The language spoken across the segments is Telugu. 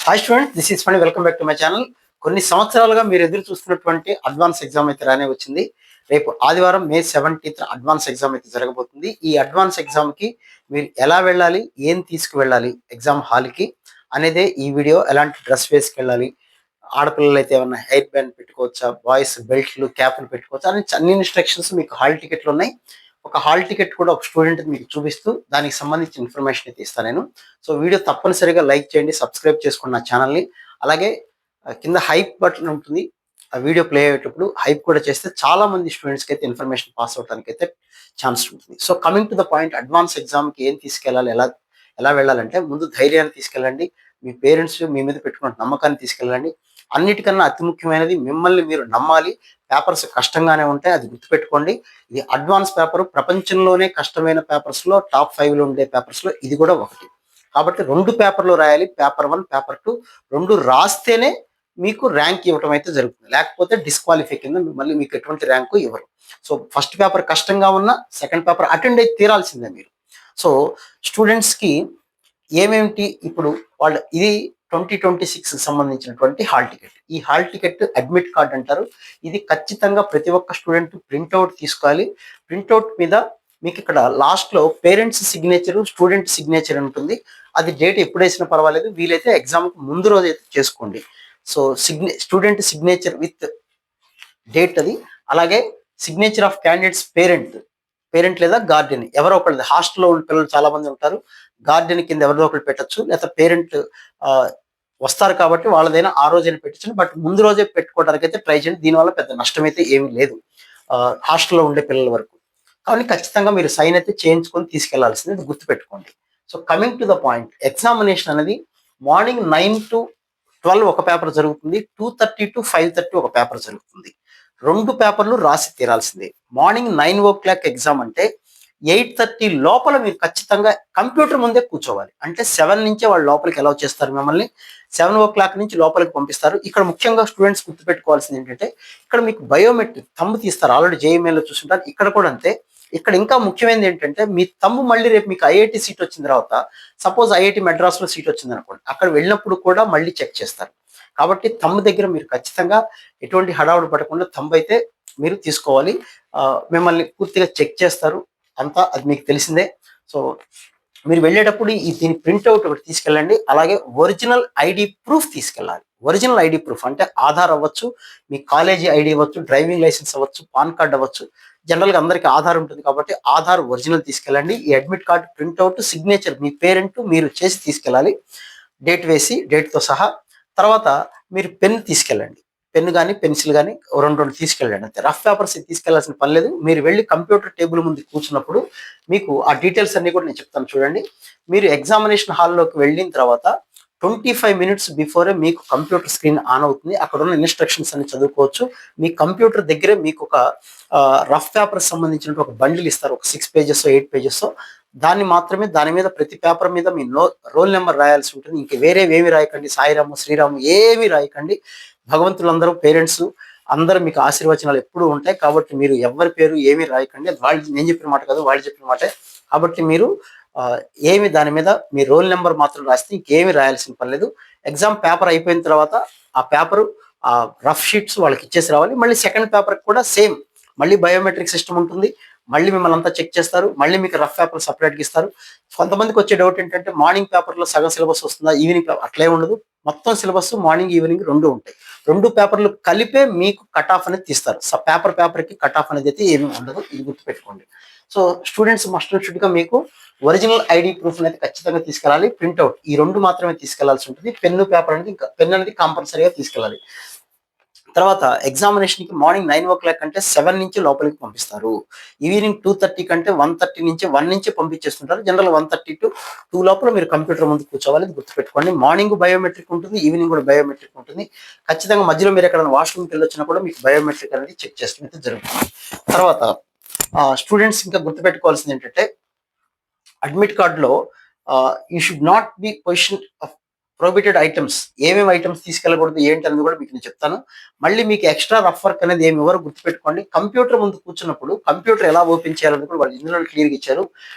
Hi student, this is fund. Welcome back to my channel. కొన్ని సంవత్సరాలుగా మీరు ఎదురు చూస్తున్నటువంటి అడ్వాన్స్ ఎగ్జామ్ అయితే రానే వచ్చింది. రేపు ఆదివారం మే 17th అడ్వాన్స్ ఎగ్జామ్ అయితే జరగబోతుంది. ఈ అడ్వాన్స్ ఎగ్జామ్కి మీరు ఎలా వెళ్ళాలి, ఏం తీసుకువెళ్ళాలి ఎగ్జామ్ హాల్కి అనేదే ఈ వీడియో. ఎలాంటి డ్రెస్ వేసుకెళ్ళాలి, ఆడపిల్లలు అయితే ఏమన్నా హెయిర్ బ్యాండ్ పెట్టుకోవచ్చా, బాయ్స్ బెల్ట్లు క్యాప్లు పెట్టుకోవచ్చా అని అన్ని ఇన్స్ట్రక్షన్స్ మీకు హాల్ టికెట్లు ఉన్నాయి. ఒక హాల్ టికెట్ కూడా ఒక స్టూడెంట్ మీకు చూపిస్తూ దానికి సంబంధించిన ఇన్ఫర్మేషన్ అయితే ఇస్తాను నేను. సో వీడియో తప్పనిసరిగా లైక్ చేయండి, సబ్స్క్రైబ్ చేసుకోండి నా ఛానల్ని. అలాగే కింద హైప్ బటన్ ఉంటుంది. ఆ వీడియో ప్లే అయ్యేటప్పుడు హైప్ కూడా చేస్తే చాలా మంది స్టూడెంట్స్కి అయితే ఇన్ఫర్మేషన్ పాస్ అవడానికి అయితే ఛాన్స్ ఉంటుంది. So coming to the point, advance ఎగ్జామ్కి ఏం తీసుకెళ్ళాలి, ఎలా ఎలా వెళ్ళాలంటే ముందు ధైర్యాన్ని తీసుకెళ్ళండి. మీ పేరెంట్స్ మీ మీద పెట్టుకున్న నమ్మకాన్ని తీసుకెళ్ళండి. అన్నిటికన్నా అతి ముఖ్యమైనది మిమ్మల్ని మీరు నమ్మాలి. పేపర్స్ కష్టంగానే ఉంటాయి, అది గుర్తుపెట్టుకోండి. ఇది అడ్వాన్స్ పేపర్, ప్రపంచంలోనే కష్టమైన పేపర్స్లో టాప్ 5లో ఉండే పేపర్స్లో ఇది కూడా ఒకటి. కాబట్టి 2 పేపర్లు రాయాలి, పేపర్ 1, పేపర్ 2. 2 రాస్తేనే మీకు ర్యాంక్ ఇవ్వటం అయితే జరుగుతుంది. లేకపోతే డిస్క్వాలిఫై కింద మిమ్మల్ని మీకు ఎటువంటి ర్యాంకు ఇవ్వరు. సో ఫస్ట్ పేపర్ కష్టంగా ఉన్న సెకండ్ పేపర్ అటెండ్ అయితే తీరాల్సిందే మీరు. సో స్టూడెంట్స్కి ఏమేమిటి ఇప్పుడు ఇది 2026 సంబంధించినటువంటి హాల్ టికెట్. ఈ హాల్ టికెట్ అడ్మిట్ కార్డ్ అంటారు. ఇది ఖచ్చితంగా ప్రతి ఒక్క స్టూడెంట్ ప్రింట్అవుట్ తీసుకోవాలి. ప్రింట్అవుట్ మీద మీకు ఇక్కడ లాస్ట్లో పేరెంట్స్ సిగ్నేచర్, స్టూడెంట్ సిగ్నేచర్ ఉంటుంది. అది డేట్ ఎప్పుడు వేసినా పర్వాలేదు, వీలైతే ఎగ్జామ్కి ముందు రోజు అయితే చేసుకోండి. So student signature with date అది. అలాగే సిగ్నేచర్ ఆఫ్ క్యాండిడేట్స్ పేరెంట్ లేదా గార్డియన్, ఎవరో ఒకళ్ళు. హాస్టల్లో ఉన్న పిల్లలు చాలా మంది ఉంటారు, గార్డియన్ కింద ఎవరిదో ఒకళ్ళు పెట్టచ్చు, లేదా పేరెంట్ వస్తారు కాబట్టి వాళ్ళదైనా ఆ రోజైనా పెట్టచ్చు. బట్ ముందు రోజే పెట్టుకోవడానికి అయితే ట్రై చేయండి. దీనివల్ల పెద్ద నష్టం అయితే ఏమీ లేదు హాస్టల్లో ఉండే పిల్లల వరకు. కాబట్టి ఖచ్చితంగా మీరు సైన్ అయితే చేయించుకొని తీసుకెళ్లాల్సింది, గుర్తుపెట్టుకోండి. So coming to the point, examination అనేది మార్నింగ్ 9 to 12 ఒక పేపర్ జరుగుతుంది, 2:30 to 5:30 ఒక పేపర్ జరుగుతుంది. 2 పేపర్లు రాసి తీరాల్సిందే. మార్నింగ్ 9 o'clock ఎగ్జామ్ అంటే 8:30 లోపల మీరు ఖచ్చితంగా కంప్యూటర్ ముందే కూర్చోవాలి. అంటే 7 నుంచే వాళ్ళు లోపలికి అలౌ చేస్తారు మిమ్మల్ని. 7 o'clock నుంచి లోపలికి పంపిస్తారు. ఇక్కడ ముఖ్యంగా స్టూడెంట్స్ గుర్తుపెట్టుకోవాల్సింది ఏంటంటే, ఇక్కడ మీకు బయోమెట్రిక్ థంబ్ తీస్తారు. ఆల్రెడీ జేఈమెయిల్లో చూస్తుంటారు, ఇక్కడ కూడా అంతే. ఇక్కడ ఇంకా ముఖ్యమైనది ఏంటంటే, మీ థంబ్ మళ్ళీ రేపు మీకు ఐఐటి సీట్ వచ్చిన తర్వాత, సపోజ్ ఐఐటి మెడ్రాస్లో సీట్ వచ్చింది అనుకోండి, అక్కడ వెళ్ళినప్పుడు కూడా మళ్ళీ చెక్ చేస్తారు. కాబట్టి థంబ్ దగ్గర మీరు ఖచ్చితంగా ఎటువంటి హడావుడి పడకుండా థంబ్ అయితే మీరు తీసుకోవాలి. మిమ్మల్ని పూర్తిగా చెక్ చేస్తారు అంతా, అది మీకు తెలిసిందే. సో మీరు వెళ్ళేటప్పుడు దీని ప్రింట్అవుట్ ఒకటి తీసుకెళ్ళండి. అలాగే ఒరిజినల్ ఐడి ప్రూఫ్ తీసుకెళ్ళాలి. ఒరిజినల్ ఐడి ప్రూఫ్ అంటే ఆధార్ అవ్వచ్చు, మీ కాలేజీ ఐడి అవ్వచ్చు, డ్రైవింగ్ లైసెన్స్ అవ్వచ్చు, పాన్ కార్డ్ అవ్వచ్చు. జనరల్గా అందరికీ ఆధార్ ఉంటుంది కాబట్టి ఆధార్ ఒరిజినల్ తీసుకెళ్ళండి. ఈ అడ్మిట్ కార్డ్ ప్రింట్అవుట్, సిగ్నేచర్ మీ పేరెంట్ మీరు చేసి తీసుకెళ్ళాలి, డేట్ వేసి డేట్తో సహా. తర్వాత మీరు పెన్ తీసుకెళ్ళండి, పెన్ కానీ పెన్సిల్ కానీ రెండు తీసుకెళ్ళండి అంతే. రఫ్ పేపర్స్ తీసుకెళ్లాల్సిన పని లేదు. మీరు వెళ్ళి కంప్యూటర్ టేబుల్ ముందు కూర్చున్నప్పుడు మీకు ఆ డీటెయిల్స్ అన్ని కూడా నేను చెప్తాను చూడండి. మీరు ఎగ్జామినేషన్ హాల్లోకి వెళ్ళిన తర్వాత 25 minutes బిఫోరే మీకు కంప్యూటర్ స్క్రీన్ ఆన్ అవుతుంది. అక్కడ ఉన్న ఇన్స్ట్రక్షన్స్ అన్ని చదువుకోవచ్చు. మీ కంప్యూటర్ దగ్గరే మీకు ఒక రఫ్ పేపర్ సంబంధించిన ఒక బండిల్ ఇస్తారు, ఒక 6 pages 8 pages. దాన్ని మాత్రమే, దాని మీద ప్రతి పేపర్ మీద మీ రోల్ నెంబర్ రాయాల్సి ఉంటుంది. ఇంక వేరేవేమి రాయకండి, సాయిరాము శ్రీరాము ఏమి రాయకండి. భగవంతులందరూ పేరెంట్స్ అందరూ మీకు ఆశీర్వచనాలు ఎప్పుడూ ఉంటాయి. కాబట్టి మీరు ఎవరి పేరు ఏమీ రాయకండి. అది వాళ్ళు, నేను చెప్పిన మాట కాదు, వాళ్ళు చెప్పిన మాటే. కాబట్టి మీరు ఏమి దాని మీద మీ రోల్ నెంబర్ మాత్రం రాస్తే ఇంకేమి రాయాల్సిన పని లేదు. ఎగ్జామ్ పేపర్ అయిపోయిన తర్వాత ఆ పేపరు, ఆ రఫ్ షీట్స్ వాళ్ళకి ఇచ్చేసి రావాలి. మళ్ళీ సెకండ్ పేపర్ కూడా సేమ్, మళ్ళీ బయోమెట్రిక్ సిస్టమ్ ఉంటుంది. మళ్ళీ మిమ్మల్ని అంతా చెక్ చేస్తారు. మళ్ళీ మీకు రఫ్ పేపర్ సపరేట్గా ఇస్తారు. కొంతమందికి వచ్చే డౌట్ ఏంటంటే, మార్నింగ్ పేపర్లో సగం సిలబస్ వస్తుందా, ఈవినింగ్ పేపర్ అట్లే ఉండదు. మొత్తం సిలబస్ మార్నింగ్ ఈవినింగ్ 2 ఉంటాయి. 2 పేపర్లు కలిపే మీకు కట్ ఆఫ్ అనేది తీస్తారు. పేపర్కి కట్ ఆఫ్ అనేది అయితే ఏమీ ఉండదు, ఇది గుర్తుపెట్టుకోండి. సో స్టూడెంట్స్ మస్ట్ అండ్ షుడ్గా మీకు ఒరిజినల్ ఐడి ప్రూఫ్ అనేది ఖచ్చితంగా తీసుకెళ్ళాలి. ప్రింట్అవుట్ ఈ 2 మాత్రమే తీసుకెళ్లాల్సి ఉంటుంది. పెన్ను పేపర్ అనేది, పెన్ అనేది కంపల్సరీగా తీసుకెళ్ళాలి. తర్వాత ఎగ్జామినేషన్కి మార్నింగ్ 9 o'clock అంటే 7 నుంచి లోపలికి పంపిస్తారు. ఈవినింగ్ 2:30 కంటే 1:30 నుంచి 1 నుంచి పంపించేస్తుంటారు. జనరల్ 1:30 to 2 లోపల మీరు కంప్యూటర్ ముందు కూర్చోవాలి, గుర్తుపెట్టుకోండి. మార్నింగ్ బయోమెట్రిక్ ఉంటుంది, ఈవినింగ్ కూడా బయోమెట్రిక్ ఉంటుంది. ఖచ్చితంగా మధ్యలో మీరు ఎక్కడైనా వాష్రూమ్కి వెళ్ళొచ్చినా కూడా మీకు బయోమెట్రిక్ అనేది చెక్ చేయడం అయితే జరుగుతుంది. తర్వాత స్టూడెంట్స్ ఇంకా గుర్తుపెట్టుకోవాల్సింది ఏంటంటే, అడ్మిట్ కార్డులో you should not be position of prohibited items. ఏమేమి ఐటమ్స్ తీసుకెళ్ళకూడదు ఏంటి అనేది కూడా మీకు నేను చెప్తాను. మళ్ళీ మీకు ఎక్స్ట్రా రఫ్ వర్క్ అనేది ఏమి ఎవరు గుర్తుపెట్టుకోండి. కంప్యూటర్ ముందు కూర్చున్నప్పుడు కంప్యూటర్ ఎలా ఓపెన్ చేయాలని కూడా వాళ్ళు ఇందులో క్లియర్గా ఇచ్చారు.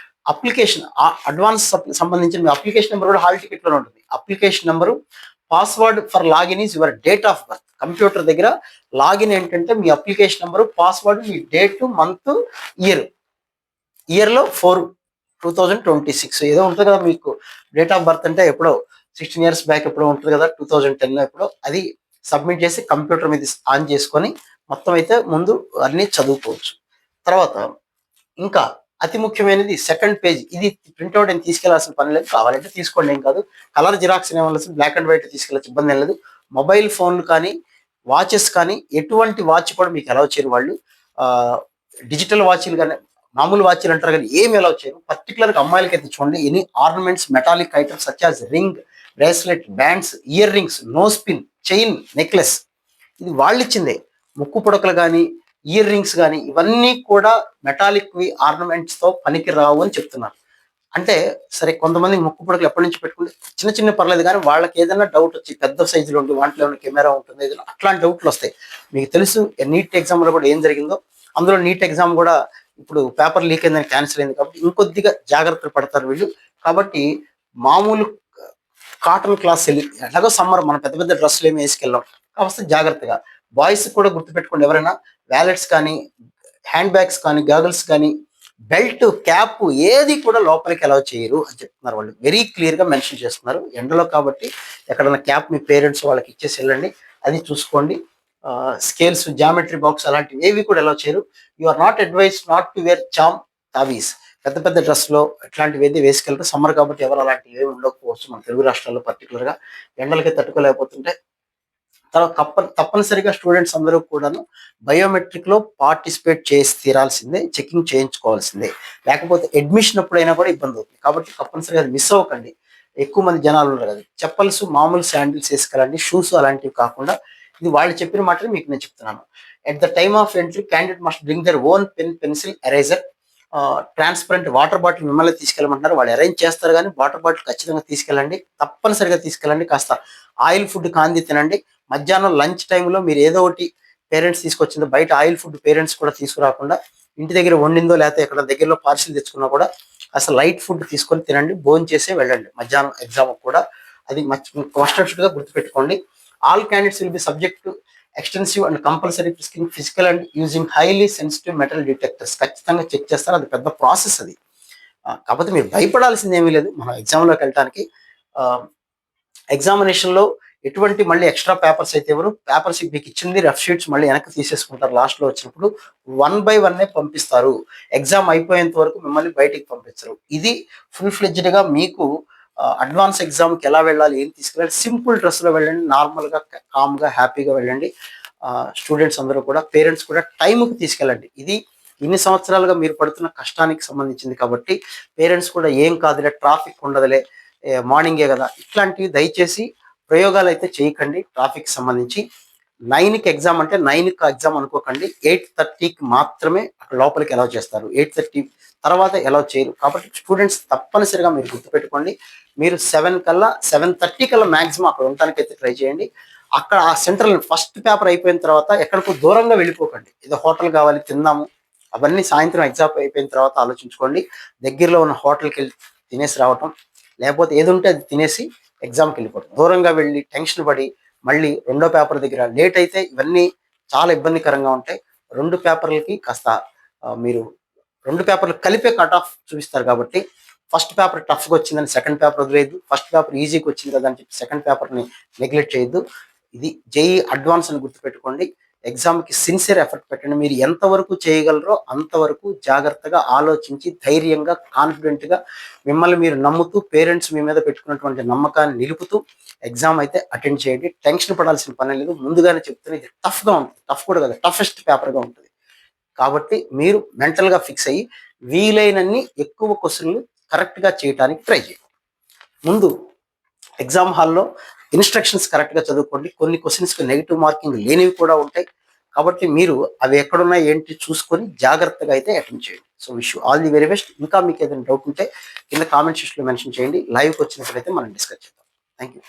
అప్లికేషన్, అడ్వాన్స్ సంబంధించిన మీ అప్లికేషన్ నెంబర్ కూడా హాల్ టికెట్లో ఉంటుంది. Application number, password for login is your date of birth. Computer దగ్గర లాగిన్ ఏంటంటే మీ అప్లికేషన్ నెంబరు, పాస్వర్డ్ మీ డేట్, మంత్, ఇయర్. ఇయర్లో 4/2026 ఏదో ఉంటుంది కదా మీకు డేట్ ఆఫ్ బర్త్. అంటే ఎప్పుడో 16 years బ్యాక్ ఎప్పుడో ఉంటుంది కదా, 2010లో ఎప్పుడో. అది సబ్మిట్ చేసి కంప్యూటర్ మీద ఆన్ చేసుకొని మొత్తం అయితే ముందు అన్నీ చదువుకోవచ్చు. తర్వాత ఇంకా అతి ముఖ్యమైనది సెకండ్ పేజ్. ఇది ప్రింట్అవుట్ ఏం తీసుకెళ్లాల్సిన పని లేదు, కావాలంటే తీసుకోండి, ఏం కాదు. కలర్ జిరాక్స్ ఏమవలసింది, బ్లాక్ అండ్ వైట్ తీసుకెళ్ళచ్చు, ఇబ్బంది ఏం లేదు. మొబైల్ ఫోన్లు కానీ, వాచెస్ కానీ, ఎటువంటి వాచ్ కూడా మీకు అలౌ చేయరు వాళ్ళు. డిజిటల్ వాచ్లు కానీ, మామూలు వాచ్లు అంటారు కానీ ఏమి అలౌ చేయరు. పర్టికులర్గా అమ్మాయిలకి అయితే చూడండి, any ornaments, metallic items such as ring, bracelet, bands, earrings, nose pin, chain, necklace, ఇది వాళ్ళు ఇచ్చిందే. ముక్కు పుడకలు కానీ, ఇయర్ రింగ్స్ కానీ, ఇవన్నీ కూడా మెటాలిక్వి, ఆర్నమెంట్స్తో పనికి రావు అని చెప్తున్నారు. అంటే సరే, కొంతమంది ముక్కు పుడకలు ఎప్పటి నుంచి పెట్టుకుంటే చిన్న చిన్న పర్లేదు, కానీ వాళ్ళకి ఏదైనా డౌట్ వచ్చి పెద్ద సైజులో ఉండి వాటిలో ఏమైనా కెమెరా ఉంటుంది, ఏదైనా అట్లాంటి డౌట్లు వస్తాయి. మీకు తెలుసు నీట్ ఎగ్జామ్లో కూడా ఏం జరిగిందో. అందులో నీట్ ఎగ్జామ్ కూడా ఇప్పుడు పేపర్ లీక్ అయిందని క్యాన్సిల్ అయింది కాబట్టి ఇంకొద్దిగా జాగ్రత్తలు పడతారు వీళ్ళు. కాబట్టి మామూలు కాటన్ క్లాస్ వెళ్ళి, ఎలాగో సమ్మర్ మనం పెద్ద పెద్ద డ్రెస్సులు ఏమి వేసుకెళ్ళాం కావస్తే జాగ్రత్తగా. బాయ్స్ కూడా గుర్తుపెట్టుకోండి, ఎవరైనా వ్యాలెట్స్ కానీ, హ్యాండ్ బ్యాగ్స్ కానీ, గాగుల్స్ కానీ, బెల్ట్, క్యాప్ ఏది కూడా లోపలికి అలౌ చేయరు అని చెప్తున్నారు వాళ్ళు. వెరీ క్లియర్గా మెన్షన్ చేస్తున్నారు. ఎండలో కాబట్టి ఎక్కడైనా క్యాప్ మీ పేరెంట్స్ వాళ్ళకి ఇచ్చేసి వెళ్ళండి, అది చూసుకోండి. స్కేల్స్, జామెట్రీ బాక్స్ అలాంటివి ఏవి కూడా అలౌ చేయరు. You are not advise not to wear charm, తావీస్, పెద్ద పెద్ద డ్రెస్లో ఇట్లాంటివి ఏది వేసుకెళ్తారు. సమ్మర్ కాబట్టి ఎవరు అలాంటివి ఏమి ఉండకపోవచ్చు మన తెలుగు రాష్ట్రాల్లో. పర్టికులర్గా ఎండలకి తట్టుకోలేకపోతుంటే తర్వాత తప్పనిసరిగా స్టూడెంట్స్ అందరూ కూడాను బయోమెట్రిక్ లో పార్టిసిపేట్ చేసి తీరాల్సిందే, చెకింగ్ చేయించుకోవాల్సిందే. లేకపోతే అడ్మిషన్ అప్పుడైనా కూడా ఇబ్బంది అవుతుంది. కాబట్టి తప్పనిసరిగా అది మిస్ అవ్వకండి. ఎక్కువ మంది జనాలు ఉన్నారు కదా. చెప్పల్స్, మామూలు శాండిల్స్ వేసుకెళ్ళండి, షూస్ అలాంటివి కాకుండా. ఇది వాళ్ళు చెప్పిన మాటలు మీకు నేను చెప్తున్నాను. At the time of entry candidate must bring their own pen, pencil, eraser, transparent water bottle మిమ్మల్ని తీసుకెళ్ళమంటున్నారు. వాళ్ళు అరేంజ్ చేస్తారు, కానీ వాటర్ బాటిల్ ఖచ్చితంగా తీసుకెళ్ళండి, తప్పనిసరిగా తీసుకెళ్ళండి. కాస్త ఆయిల్ ఫుడ్ కాంది తినండి. మధ్యాహ్నం లంచ్ టైంలో మీరు ఏదో ఒకటి పేరెంట్స్ తీసుకొచ్చిందో, బయట ఆయిల్ ఫుడ్ పేరెంట్స్ కూడా తీసుకురాకుండా ఇంటి దగ్గర వండిందో లేకపోతే ఎక్కడ దగ్గరలో పార్సిల్ తెచ్చుకున్నా కూడా అసలు లైట్ ఫుడ్ తీసుకొని తినండి, భోజనం చేసే వెళ్ళండి మధ్యాహ్నం ఎగ్జామ్ కూడా. అది మస్ట్ గా గుర్తుపెట్టుకోండి. All candidates will be subject to extensive and compulsory physical and using highly sensitive metal detectors. ఖచ్చితంగా చెక్ చేస్తారు, అది పెద్ద ప్రాసెస్ అది. కాకపోతే మీరు భయపడాల్సింది ఏమీ లేదు మనం ఎగ్జామ్లోకి వెళ్ళడానికి. ఎగ్జామినేషన్లో ఎటువంటి మళ్ళీ ఎక్స్ట్రా పేపర్స్ అయితే ఎవరు, పేపర్స్ మీకు ఇచ్చింది రఫ్ షీట్స్ మళ్ళీ వెనక్కి తీసేసుకుంటారు. లాస్ట్లో వచ్చినప్పుడు 1 by 1 పంపిస్తారు. ఎగ్జామ్ అయిపోయేంత వరకు మిమ్మల్ని బయటికి పంపించరు. ఇది ఫుల్ ఫ్లెడ్జ్డ్గా మీకు అడ్వాన్స్ ఎగ్జామ్కి ఎలా వెళ్ళాలి, ఏం తీసుకెళ్ళాలి, సింపుల్ డ్రెస్లో వెళ్ళండి, నార్మల్గా కామ్గా హ్యాపీగా వెళ్ళండి. స్టూడెంట్స్ అందరూ కూడా, పేరెంట్స్ కూడా టైంకి తీసుకెళ్ళండి. ఇది ఇన్ని సంవత్సరాలుగా మీరు పడుతున్న కష్టానికి సంబంధించింది కాబట్టి పేరెంట్స్ కూడా ఏం కాదులే, ట్రాఫిక్ ఉండదులే, మార్నింగే కదా, ఇట్లాంటివి దయచేసి ప్రయోగాలు అయితే చేయకండి. ట్రాఫిక్ సంబంధించి 9కి ఎగ్జామ్ అంటే 9కి ఎగ్జామ్ అనుకోకండి. 8:30కి మాత్రమే అక్కడ లోపలికి అలౌ చేస్తారు, 8:30 తర్వాత అలౌ చేయరు. కాబట్టి స్టూడెంట్స్ తప్పనిసరిగా మీరు గుర్తుపెట్టుకోండి. మీరు 7 కల్లా 7:30 కల్లా మ్యాక్సిమం అక్కడ ఉండటానికి అయితే ట్రై చేయండి. అక్కడ ఆ సెంట్రల్ ఫస్ట్ పేపర్ అయిపోయిన తర్వాత ఎక్కడికో దూరంగా వెళ్ళిపోకండి. ఏదో హోటల్ కావాలి తిందాము, అవన్నీ సాయంత్రం ఎగ్జామ్ అయిపోయిన తర్వాత ఆలోచించుకోండి. దగ్గరలో ఉన్న హోటల్కి వెళ్ళి తినేసి రావటం, లేకపోతే ఏది ఉంటే అది తినేసి ఎగ్జామ్కి వెళ్ళిపోవడం. దూరంగా వెళ్ళి టెన్షన్ పడి మళ్ళీ రెండో పేపర్ దగ్గర లేట్ అయితే ఇవన్నీ చాలా ఇబ్బందికరంగా ఉంటాయి. 2 పేపర్లకి కాస్త మీరు 2 పేపర్లు కలిపే కట్ ఆఫ్ చూపిస్తారు. కాబట్టి ఫస్ట్ పేపర్ టఫ్గా వచ్చిందని సెకండ్ పేపర్ వదిలేదు, ఫస్ట్ పేపర్ ఈజీగా వచ్చింది కదా అని చెప్పి సెకండ్ పేపర్ని నెగ్లెక్ట్ చేయొద్దు. ఇది జేఈ అడ్వాన్స్ అని గుర్తుపెట్టుకోండి. ఎగ్జామ్కి సిన్సియర్ ఎఫర్ట్ పెట్టండి. మీరు ఎంతవరకు చేయగలరో అంతవరకు జాగ్రత్తగా ఆలోచించి ధైర్యంగా కాన్ఫిడెంట్గా మిమ్మల్ని మీరు నమ్ముతూ పేరెంట్స్ మీ మీద పెట్టుకున్నటువంటి నమ్మకాన్ని నిలుపుతూ ఎగ్జామ్ అయితే అటెండ్ చేయండి. టెన్షన్ పడాల్సిన పని లేదు. ముందుగానే చెప్తున్నా, ఇది టఫ్గా ఉంటుంది, టఫ్ కూడా కదా, టఫెస్ట్ పేపర్గా ఉంటుంది. కాబట్టి మీరు మెంటల్గా ఫిక్స్ అయ్యి వీలైనన్ని ఎక్కువ క్వశ్చన్లు కరెక్ట్గా చేయడానికి ట్రై చేయండి. ముందు ఎగ్జామ్ హాల్లో ఇన్స్ట్రక్షన్స్ కరెక్ట్గా చదువుకోండి. కొన్ని క్వశ్చన్స్కి నెగిటివ్ మార్కింగ్ లేనివి కూడా ఉంటాయి. కాబట్టి మీరు అవి ఎక్కడున్నాయి ఏంటి చూసుకొని జాగ్రత్తగా అయితే అటెండ్ చేయండి. So wish you all the very best. ఇంకా మీకు ఏదైనా డౌట్ ఉంటే కింద కామెంట్ సెక్షన్లో మెన్షన్ చేయండి. లైవ్కి వచ్చినట్లయితే మనం డిస్కస్ చేద్దాం. Thank you.